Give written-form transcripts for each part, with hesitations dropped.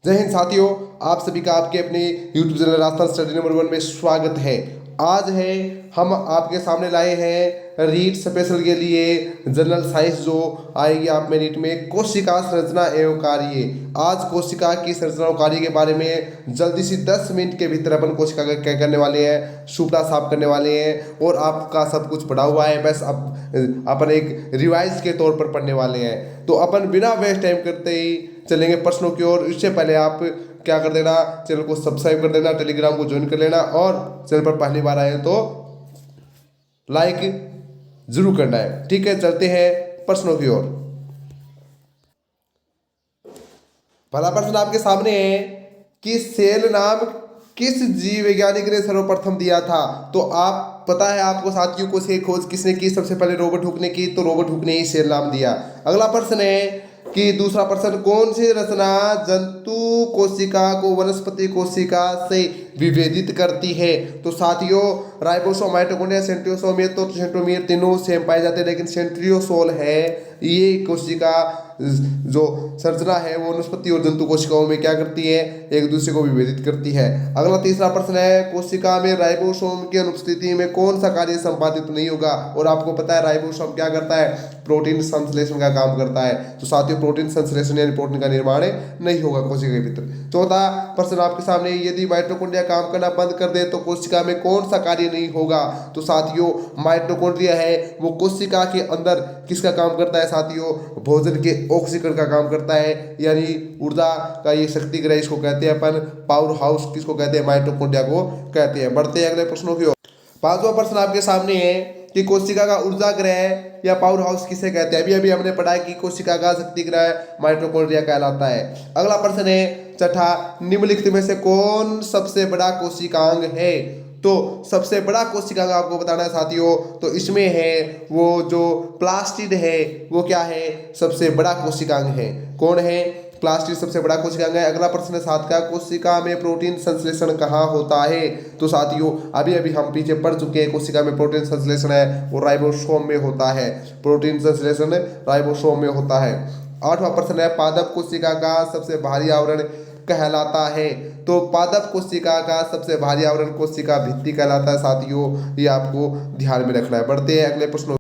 जय हिंद साथियों, आप सभी का आपके अपने YouTube channel Rajasthan study number 1 में स्वागत है। आज है हम आपके सामने लाए हैं रीट स्पेशल के लिए जनरल साइंस जो आएगी आप में रीट में कोशिका संरचना एवं कार्य। आज कोशिका की संरचना और कार्य के बारे में जल्दी से 10 मिनट के भीतर अपन कोशिका का क्या करने वाले हैं, सुपड़ा साफ करने वाले हैं और आपका सब कुछ पढ़ा हुआ है, बस अब अपन एक रिवाइज के तौर पर पढ़ने वाले हैं। तो अपन बिना वेस्ट टाइम करते ही चलेंगे प्रश्नों की ओर। इससे पहले आप क्या कर देना, चैनल को सब्सक्राइब कर देना, टेलीग्राम को ज्वाइन कर लेना और चैनल पर पहली बार आए तो लाइक जरूर करना है। ठीक है, चलते हैं प्रश्नों की ओर। पहला प्रश्न आपके सामने है कि सेल नाम किस जीव वैज्ञानिक ने सर्वप्रथम दिया था। तो आप पता है आपको साथियों को से खोज किसने की, सबसे पहले रॉबर्ट हुक ने की, तो रॉबर्ट हुक ने ही सेल नाम दिया। अगला प्रश्न है कि दूसरा प्रश्न, कौन सी रचना जंतु कोशिका को वनस्पति कोशिका से विभेदित करती है। तो साथियों राइबोसोम, माइटोकॉन्ड्रिया, सेंट्रियोसोम, ये तो सेंट्रोमियर तीनों सेम पाए जाते हैं, लेकिन सेंट्रियोसोल है ये कोशिका जो संरचना है वो वनस्पति और जंतु कोशिकाओं में क्या करती है, एक दूसरे को विभेदित करती है। अगला तीसरा प्रश्न है, कोशिका में राइबोसोम की अनुपस्थिति में कौन सा कार्य संपादित नहीं होगा। और आपको पता है राइबोसोम क्या करता है, प्रोटीन संश्लेषण का काम करता है। तो साथियों प्रोटीन संश्लेषण यानी प्रोटीन का निर्माण नहीं होगा कोशिका के भीतर। चौथा प्रश्न आपके सामने, यदि माइटोकॉन्ड्रिया काम करना बंद कर दे तो कोशिका में कौन सा कार्य नहीं होगा। तो साथियों माइटोकॉन्ड्रिया है वो कोशिका के अंदर किसका काम करता है साथियों, भोजन के ऑक्सीकरण का काम करता है, यानी ऊर्जा का ये शक्ति ग्रह इसको कहते हैं अपन, पावर हाउस किसको कहते हैं, माइटोकॉन्ड्रिया को कहते हैं। बढ़ते हैं अगले प्रश्नों की ओर। पांचवा प्रश्न आपके सामने है कि कोशिका का ऊर्जा ग्रह या पावर हाउस किसे कहते हैं। अभी अभी हमने पढ़ा है कि कोशिका का शक्ति ग्रह माइटोकॉन्ड्रिया कहलाता है। अगला प्रश्न है छठा, निम्नलिखित में से कौन सबसे बड़ा कोशिकांग है। तो सबसे बड़ा कोशिकांग आपको बताना है साथियों, तो इसमें है वो जो प्लास्टिड है वो क्या है, सबसे बड़ा कोशिकांग है। कौन है, प्लास्टिड सबसे बड़ा कोशिकांग है। अगला प्रश्न है सात का, कोशिका में प्रोटीन संश्लेषण कहाँ होता है। तो साथियों अभी अभी हम पीछे पढ़ चुके हैं, कोशिका में प्रोटीन संश्लेषण है वो राइबोसोम में होता है, प्रोटीन संश्लेषण राइबोसोम में होता है। आठवां प्रश्न है, पादप कोशिका का सबसे भारी आवरण कहलाता है। तो पादप कोशिका का सबसे भारी आवरण कोशिका भित्ति कहलाता है साथियों, ये आपको ध्यान में रखना है। बढ़ते हैं अगले प्रश्नों।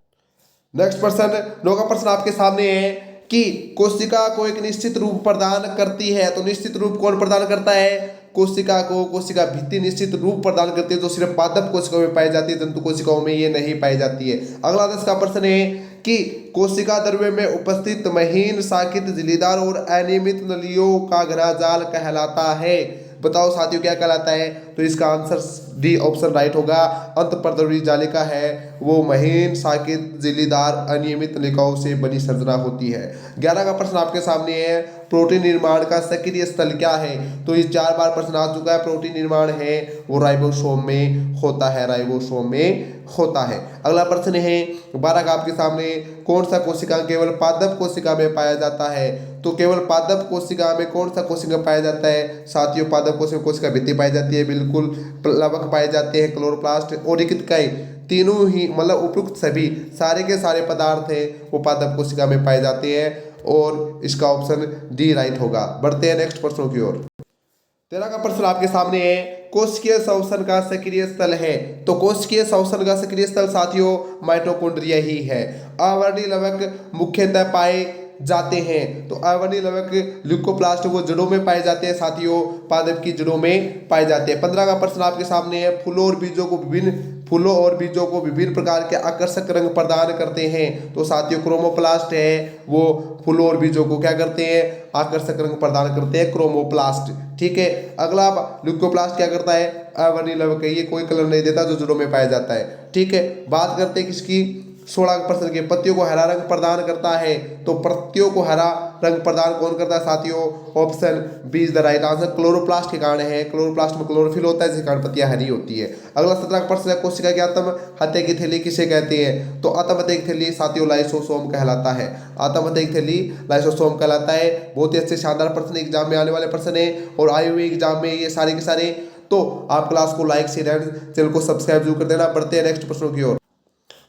नेक्स्ट प्रश्न, नौवां प्रश्न आपके सामने है कि कोशिका को एक निश्चित रूप प्रदान करती है। तो निश्चित रूप कौन प्रदान करता है, कोशिका को कोशिका भित्ति निश्चित रूप प्रदान करती है, जो सिर्फ पादप कोशिकाओं में पाई जाती है, जंतु कोशिकाओं में ये नहीं पाई जाती है। अगला 10 का प्रश्न है कि कोशिका द्रव्य में उपस्थित महीन साकित झिल्लीदार और अनियमित नलियों का घना जाल कहलाता है। बताओ साथियों क्या कहलाता है। तो इसका आंसर डी ऑप्शन राइट होगा, अंतःपरद्रव्यी जालिका है वो महीन साकित झिल्लीदार अनियमित नलिकाओं से बनी संरचना होती है। 11 का प्रश्न आपके सामने है, प्रोटीन निर्माण का सक्रिय स्थल क्या है। तो ये 4 बार प्रश्न आ चुका है, प्रोटीन निर्माण है वो राइबोसोम में होता है, राइबोसोम में होता है। अगला प्रश्न है 12 का आपके सामने, कौन सा कोशिका केवल पादप कोशिका में पाया जाता है। तो केवल पादप कोशिका में कौन सा कोशिका पाया जाता है साथियों, पादप कोशिका भित्ति पाई जाती है, बिल्कुल प्लवक पाए जाते हैं, क्लोरोप्लास्ट और इकाई, तीनों ही मतलब उपयुक्त सभी सारे के सारे पदार्थ हैं वो पादप कोशिका में पाए जाते हैं और इसका ऑप्शन डी राइट होगा। बढ़ते हैं नेक्स्ट प्रश्नों की ओर। 13 का प्रश्न आपके सामने है, कोशिकीय श्वसन का सक्रिय स्थल है। तो कोशिकीय श्वसन का सक्रिय स्थल साथियों माइटोकॉन्ड्रिया ही है। आवरणीय लवक मुख्यतः पाए जाते हैं। तो आवरणीय लवक ल्यूकोप्लास्ट वो जड़ों में पाए जाते हैं साथियों, पादप की जड़ों में पाए जाते हैं। 15 का प्रश्न आपके सामने है, फूलों और बीजों को विभिन्न प्रकार के आकर्षक रंग प्रदान करते हैं। तो साथियों क्रोमोप्लास्ट है वो फूलों और बीजों को क्या करते हैं, आकर्षक रंग प्रदान करते हैं, क्रोमोप्लास्ट। ठीक है, अगला ल्यूकोप्लास्ट क्या करता है, आवरणीय लवक है ये कोई कलर नहीं देता, जो जड़ों में पाया जाता है। ठीक है, बात करते हैं किसकी, 16 प्रश्न के, पत्तियों को हरा रंग प्रदान करता है। तो पत्तियों को हरा रंग प्रदान कौन करता है साथियों, option B is the right answer, chloroplast के कारण है। क्लोरोप्लास्ट में क्लोरोफिल होता है जिसके कारण पत्तियां हरी होती है। अगला 17 प्रश्न है, कोशिका की आत्म हत्या की थैली किसे कहते हैं। तो आत्म हत्या की थैली साथियों लाइसोसोम कहलाता है, आत्म हत्या की थैली लाइसोसोम कहलाता है। बहुत ही अच्छे शानदार प्रश्न एग्जाम में आने वाले प्रश्न है और आए हुए एग्जाम में ये सारे के सारे। तो आप क्लास को लाइक शेयर एंड चैनल को सब्सक्राइब जरूर कर देना। बढ़ते हैं नेक्स्ट प्रश्नों की ओर।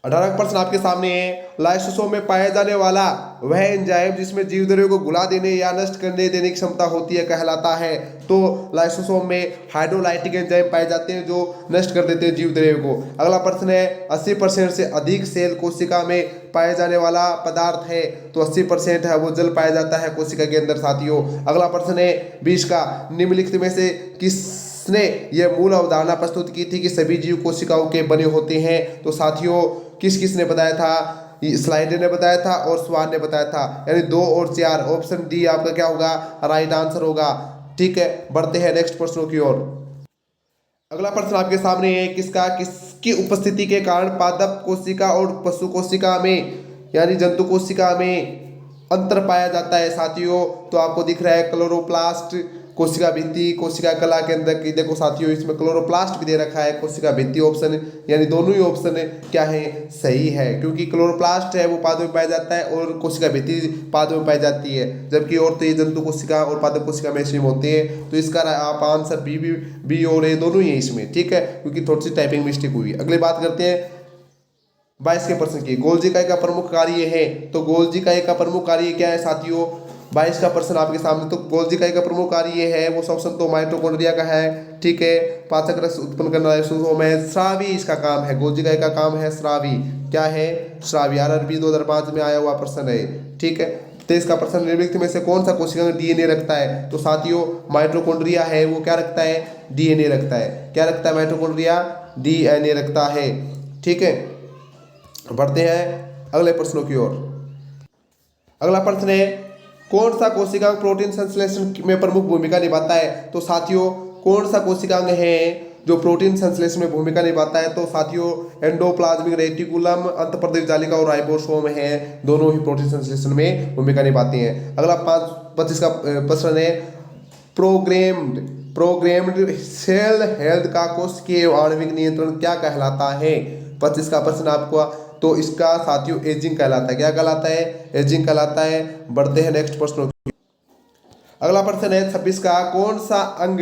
18% आपके सामने है। लाइसोसोम में पाया जाने वाला वह एंजाइम जिसमें जीवद्रव्यों को घुला देने या नष्ट करने देने की क्षमता होती है कहलाता है। तो लाइसोसोम में हाइड्रोलाइटिक एंजाइम पाए जाते हैं जो नष्ट कर देते हैं जीवद्रव्यों को। अगला प्रश्न है 80% से अधिक सेल कोशिका में पाए जाने वाला पदार्थ है, तो 80% है वो जल पाया जाता है कोशिका के अंदर साथियों। अगला प्रश्न है 20 का, निम्नलिखित में से किसने यह मूल अवधारणा प्रस्तुत की थी कि सभी जीव कोशिकाओं के बने होते हैं? तो साथियों किस किस ने बताया था? स्लाइडर ने बताया था और स्वान ने बताया था, यानी 2 और 4। ऑप्शन डी आपका क्या होगा? राइट आंसर होगा। ठीक है, बढ़ते हैं नेक्स्ट प्रश्नों की ओर। अगला प्रश्न आपके सामने है किसकी उपस्थिति के कारण पादप कोशिका और पशु कोशिका में यानी जंतु कोशिका में अंतर पाया जाता है साथियों? तो आपको दिख रहा है क्लोरोप्लास्ट, कोशिका भित्ति, कोशिका कला के अंदर की देखो साथियों इसमें क्लोरोप्लास्ट भी दे रखा है, कोशिका भित्ति ऑप्शन, यानी दोनों ही ऑप्शन क्या है? सही है, क्योंकि क्लोरोप्लास्ट है वो पादों में पाया जाता है और कोशिका भित्ति पादों में पाई जाती है, जबकि और तो ये जंतु कोशिका और पादप कोशिका में इसमें होते हैं। तो इसका आप आंसर बी और ए दोनों ही है इसमें। ठीक है, क्योंकि थोड़ी सी टाइपिंग मिस्टेक हुई। अगली बात करते हैं 22 के प्रश्न की। गोल्जी इकाई का प्रमुख कार्य है, तो गोल्जी इकाई का प्रमुख कार्य क्या है साथियों? 22 का प्रश्न आपके सामने। तो गोल्जी इकाई का प्रमुख कार्य है वो ऑप्शन तो माइटोकॉन्ड्रिया का है। ठीक है, पाचक रस उत्पन्न करना है, स्रावी इसका काम है। गोल्जी इकाई का काम है स्रावी। क्या है? स्रावी। RRB 2005 में आया हुआ प्रश्न है। ठीक है, 23 का प्रश्न, निम्नलिखित में से कौन सा कोशिका में डीएनए रखता है? तो साथियों माइटोकॉन्ड्रिया है वो क्या रखता है? डीएनए रखता है। क्या रखता है माइटोकॉन्ड्रिया? डीएनए रखता है। ठीक है, बढ़ते हैं अगले प्रश्नों की ओर। अगला प्रश्न है कौन सा कोशिकांग प्रोटीन संश्लेषण में प्रमुख भूमिका निभाता है? तो साथियों कौन सा कोशिकांग है जो प्रोटीन संश्लेषण में भूमिका निभाता है? तो साथियों एंडोप्लाज्मिक रेटिकुलम, अंतःप्रदेश जालिका और राइबोसोम है, दोनों ही प्रोटीन संश्लेषण में भूमिका निभाते हैं। अगला 25 का प्रश्न है प्रोग्राम्ड सेल हेल्थ का कोशिकीय आणविक नियंत्रण क्या कहलाता है? 25 का प्रश्न आपको, तो इसका साथियों एजिंग कहलाता है। क्या कहलाता है? एजिंग कहलाता है। बढ़ते हैं नेक्स्ट प्रश्न। अगला प्रश्न है 26 का, कौन सा अंग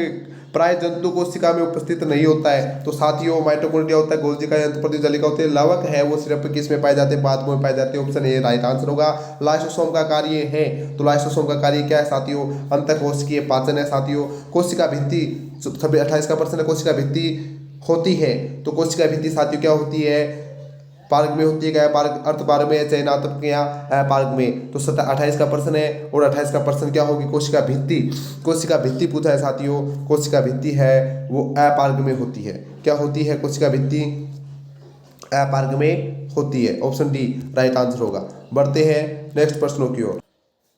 प्राय जंतु कोशिका में उपस्थित नहीं होता है? तो साथियों माइटोकॉन्ड्रिया होता है, गोल्जी इकाई, अंतःप्रदेश जालिका होते हैं, लवक है वो सिर्फ किस में पाए जाते हैं? पादपों में पाए जाते हैं। ऑप्शन ए राइट आंसर होगा। लाइसोसोम का कार्य है, तो लाइसोसोम का कार्य क्या है साथियों? अंतःकोशिकीय पाचन है साथियों। कोशिका भित्ति 28 का प्रश्न है, कोशिका भित्ति होती है, तो कोशिका भित्ति साथियों क्या होती है? पार्क में होती है। क्या पार्क? अर्थ पार्क में, चयनात्मक या पार्क में। तो 28 का प्रश्न है और 28 का प्रश्न क्या होगी? कोशिका भित्ति। कोशिका भित्ति पूछा है साथियों, कोशिका भित्ति है वो अपार्क में होती है। क्या होती है? कोशिका भित्ति अपार्क में होती है। ऑप्शन डी राइट आंसर होगा। बढ़ते हैं नेक्स्ट प्रश्नों की ओर।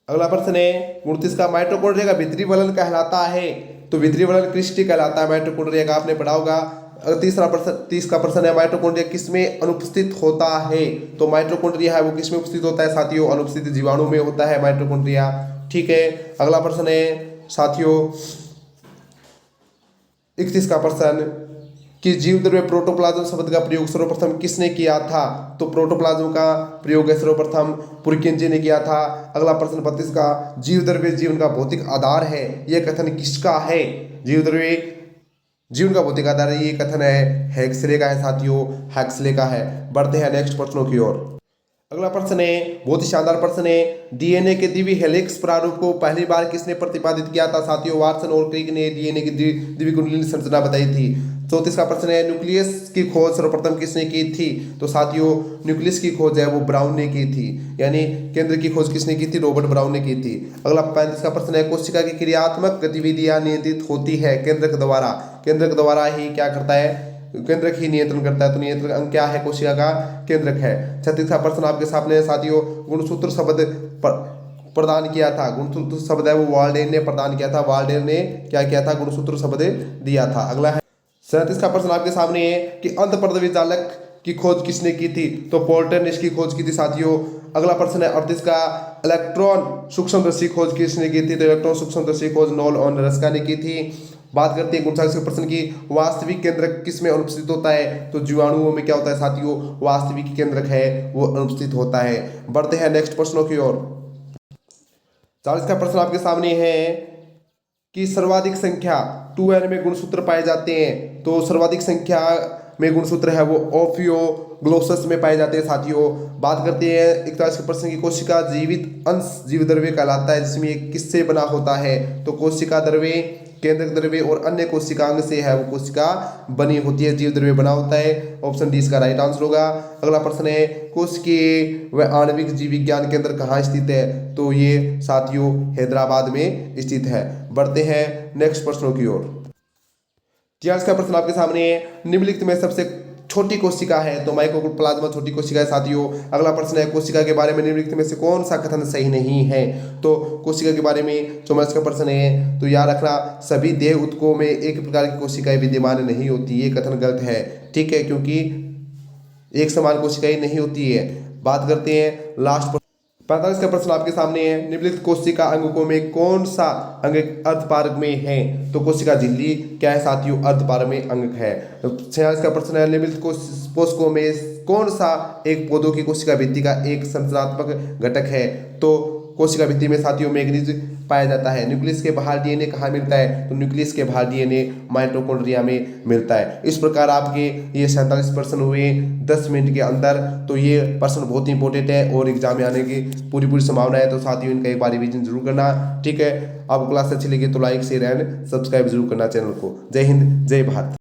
अगला प्रश्न है 29 का, माइटोकॉन्ड्रिया का भीतरी वलन कहलाता है? तो भीतरी वलन क्रिस्टी कहलाता है माइटोकॉन्ड्रिया का, आपने पढ़ा होगा। 30 का प्रश्न है माइटोकॉन्ड्रिया किसमें अनुपस्थित होता है? तो माइटोकॉन्ड्रिया है वो किसमें उपस्थित होता है साथियों? अनुपस्थित जीवाणु में होता है माइटोकॉन्ड्रिया। ठीक है, अगला प्रश्न है साथियों 31 का प्रश्न कि जीवद्रव्य प्रोटोप्लाज्म शब्द का प्रयोग सर्वप्रथम किसने किया था? तो प्रोटोप्लाज्म का प्रयोग सर्वप्रथम पुरकिंजी ने किया था। अगला प्रश्न 32 का, जीवद्रव्य जीवन का भौतिक आधार है, यह कथन किसका है? जीवद्रव्य जीवन का भौतिक आधार है, ये कथन है हेक्सले का है साथियों, हेक्सले का है। बढ़ते हैं नेक्स्ट प्रश्नों की ओर। अगला प्रश्न है बहुत ही शानदार प्रश्न है, डीएनए के द्विवी हेलिक्स प्रारूप को पहली बार किसने प्रतिपादित किया था साथियों? वाटसन और क्रिक ने डीएनए की द्विवी कुंडली संरचना बताई थी। 34 का प्रश्न है न्यूक्लियस की खोज सर्वप्रथम किसने की थी? तो साथियों न्यूक्लियस की खोज है वो ब्राउन ने की थी, यानी केंद्र की खोज किसने की थी? रॉबर्ट ब्राउन ने की थी। अगला 35 का प्रश्न है कोशिका की क्रियात्मक गतिविधियां नियंत्रित होती है केंद्रक द्वारा, केंद्रक द्वारा ही क्या करता है? केंद्रक ही नियंत्रण करता है। तो नियंत्रण अंग क्या है? कोशिका का केंद्रक है। 36 का प्रश्न आपके सामने साथियों गुणसूत्र शब्द प्रदान किया था, गुणसूत्र शब्द है वो वाल्डेन ने प्रदान किया था। वाल्डेन ने क्या किया था? गुणसूत्र शब्द दिया था। अगला है 37 का प्रश्न आपके सामने है कि अंतःप्रदेश जालक की खोज किसने की थी? तो पोल्टर ने इसकी खोज की थी साथियों। अगला प्रश्न है 38 का, इलेक्ट्रॉन सूक्ष्मदर्शी खोज किसने की थी? तो इलेक्ट्रॉन सूक्ष्मदर्शी खोज नोल और नरस्का ने की थी। बात करते हैं 39 प्रश्न की, वास्तविक केंद्रक किसमें अनुपस्थित होता है? तो जीवाणुओं में क्या होता है साथियों? वास्तविक केंद्रक है वो अनुपस्थित होता है। बढ़ते हैं नेक्स्ट प्रश्नों की ओर। 40 का प्रश्न आपके सामने है कि सर्वाधिक संख्या 2n में गुणसूत्र पाए जाते हैं। तो सर्वाधिक संख्या में गुणसूत्र है वो ओफियोग्लोसस में पाए जाते हैं साथियों। बात करते हैं 41 प्रश्न की, कोशिका जीवित अंश जीव द्रव्य कहलाता है जिसमें ये किससे बना होता है? तो कोशिका द्रव्य, केंद्रक द्रव्य और अन्य कोशिकांग से है वो कोशिका बनी होती है, जीव द्रव्य बना होता है। ऑप्शन डी इसका राइट आंसर होगा। अगला प्रश्न है, कोशिकीय व आणविक जीव विज्ञान केंद्र कहाँ स्थित है? तो ये साथियों हैदराबाद में स्थित है। बढ़ते हैं नेक्स्ट प्रश्नों की ओर। आज का प्रश्न आपके सामने है, निम्नलिखित में सबसे छोटी कोशिका है? तो माइक्रोप्लाज्मा छोटी कोशिका है साथियों। अगला प्रश्न है, कोशिका के बारे में निम्नलिखित में से कौन सा कथन सही नहीं है? तो कोशिका के बारे में 24 का प्रश्न है, तो याद रखना सभी देह ऊतकों में एक प्रकार की कोशिकाएं विद्यमान नहीं होती, ये कथन गलत है। ठीक है, क्योंकि एक समान कोशिकाएं नहीं होती है। बात करते हैं लास्ट 45 का प्रश्न आपके सामने है, निम्नलिखित कोशिका अंगकों में कौन सा अंग अर्धपारग में है? तो कोशिका झिल्ली क्या है साथियों? अर्धपारग में अंग है। 46 का प्रश्न है, निम्नलिखित कोशिकाओं में कौन सा एक पौधों की कोशिका भित्ति का एक संरचनात्मक घटक है? तो कोशिका भित्ति में साथियों मैग्नीज पाया जाता है। न्यूक्लियस के बाहर डीएनए कहाँ मिलता है? तो न्यूक्लियस के बाहर डीएनए माइटोकॉन्ड्रिया में मिलता है। इस प्रकार आपके ये 47 प्रश्न हुए 10 मिनट के अंदर। तो ये प्रश्न बहुत ही इंपॉर्टेंट है और एग्जाम में आने की पूरी संभावना है। तो साथियों इनका एक बार रिवीजन जरूर करना। ठीक है, आपको क्लास अच्छी लगी तो लाइक शेयर एंड सब्सक्राइब जरूर करना चैनल को। जय हिंद, जय भारत।